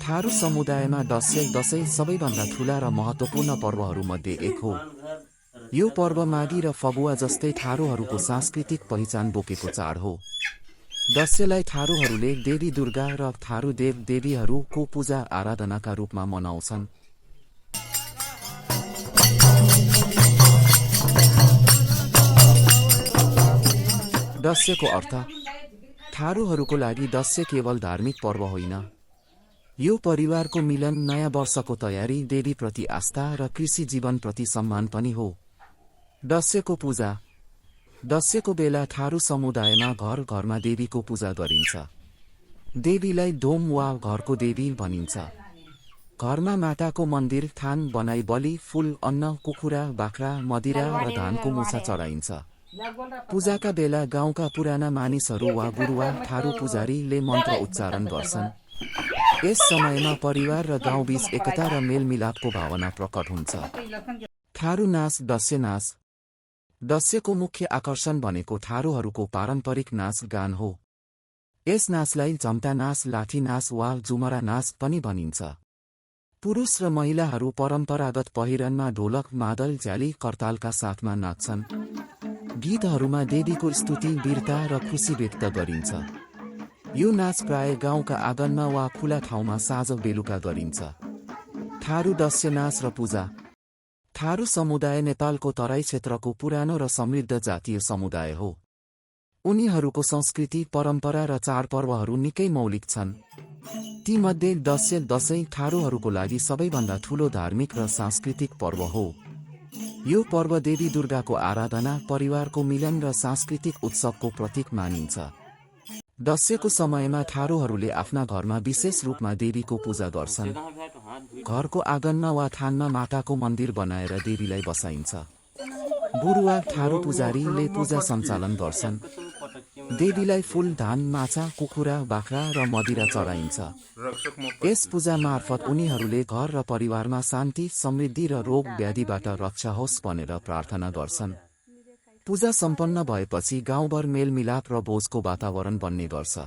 थारू समुदायमा दसैँ सबैभन्दा ठूला र महत्त्वपूर्ण पर्वहरूमध्ये एक हो। यो पर्व माघी र फगुवा जस्तै थारूहरूको सांस्कृतिक पहिचान बोकेको चाड हो। दसैँलाई थारूहरूले देवी दुर्गा र थारू देव देवीहरूको पूजा आराधनाका रूपमा मनाउँछन्। दसैँको अर्थ। थारूहरूको लागि दसैँ केवल धार्मिक पर्व होइन, यो परिवारको मिलन, नयाँ वर्षको तयारी, देवीप्रति आस्था र कृषि जीवनप्रति सम्मान पनि हो। दसैँको पूजा। दसैँको बेला थारू समुदायमा घर घरमा देवीको पूजा गरिन्छ। देवीलाई दोम वा घरको देवी भनिन्छ। घरमा माटाको मन्दिर थान बनाई बलि, फूल, अन्न, कुखुरा, बाख्रा, मदिरा र धानको मुसा चढाइन्छ। पूजाका बेला गाउँका पुराना मानिसहरू वा गुरुवा थारू पुजारीले मन्त्र उच्चारण गर्छन्। यस समयमा परिवार र गाउँबीच एकता र मेलमिलापको भावना प्रकट हुन्छ। थारू नाच। दसैँ नाच। दसैँको मुख्य आकर्षण भनेको थारूहरूको पारम्परिक नाच गान हो। यस नाचलाई झम्टा नाच, लाठी नाच वा जुमरा नाच पनि भनिन्छ। पुरुष र महिलाहरू परम्परागत पहिरनमा ढोलक, मादल, झ्याली, करतालका साथमा नाच्छन्। गीतहरूमा देवीको स्तुति, वीरता र खुसी व्यक्त गरिन्छ। यो नाच प्राय गाउँका आँगनमा वा खुला ठाउँमा साँझ बेलुका गरिन्छ। थारू दसैँ नाच र पूजा। थारू समुदाय नेपालको तराई क्षेत्रको पुरानो र समृद्ध जातीय समुदाय हो। उनीहरूको संस्कृति, परम्परा र चाडपर्वहरू निकै मौलिक छन्। तीमध्ये दसैँ थारूहरूको लागि सबैभन्दा ठूलो धार्मिक र सांस्कृतिक पर्व हो। यो पर्व देवी दुर्गाको आराधना, परिवारको मिलन र सांस्कृतिक उत्सवको प्रतीक मानिन्छ। दसैँको समयमा थारूहरूले आफ्ना घरमा विशेष रूपमा देवीको पूजा गर्छन्। घरको आँगनमा वा थानमा माटाको मन्दिर बनाएर देवीलाई बसाइन्छ। गुरुवा थारू पुजारीले पूजा सञ्चालन गर्छन्। देवीलाई फूल, धान, माछा, कुखुरा, बाख्रा र मदिरा चढाइन्छ। यस पूजा मार्फत उनीहरूले घर र परिवारमा शान्ति, समृद्धि र रोग व्याधिबाट रक्षा होस् भनेर प्रार्थना गर्छन्। पूजा सम्पन्न भएपछि गाउँभर मेलमिलाप र भोजको वातावरण बन्ने गर्छ।